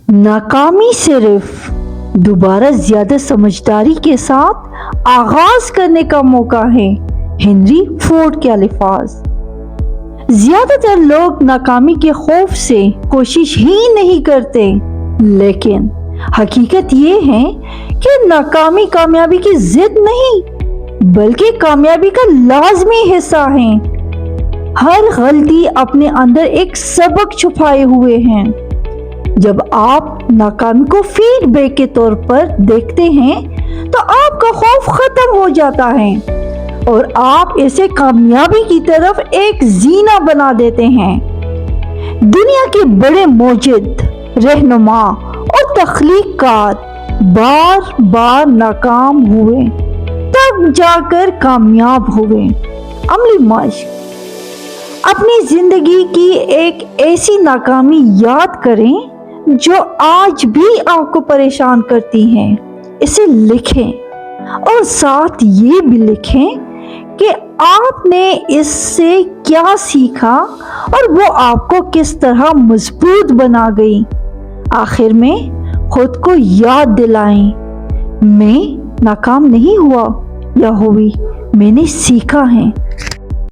नाकामी सिर्फ दोबारा ज्यादा समझदारी के साथ आगाज करने का मौका है। हेनरी फोर्ड के अल्फाज। ज्यादातर लोग नाकामी के खौफ से कोशिश ही नहीं करते, लेकिन हकीकत ये है कि नाकामी कामयाबी की जिद नहीं बल्कि कामयाबी का लाजमी हिस्सा है। हर गलती अपने अंदर एक सबक छुपाए हुए हैं। जब आप नाकामी को फीडबैक के तौर पर देखते हैं तो आपका खौफ खत्म हो जाता है और आप इसे कामयाबी की तरफ एक जीना बना देते हैं। दुनिया के बड़े मौजिद, रहनुमा और तख्लीक़कार बार बार नाकाम हुए तब जाकर कामयाब हुए। अमली मश्क। अपनी जिंदगी की एक ऐसी नाकामी याद करें जो आज भी आपको परेशान करती है। इसे लिखें और साथ ये भी लिखें कि आपने इससे क्या सीखा और वो आपको किस तरह मजबूत बना गई। आखिर में खुद को याद दिलाएं, मैं नाकाम नहीं हुआ या हुई, मैंने सीखा है।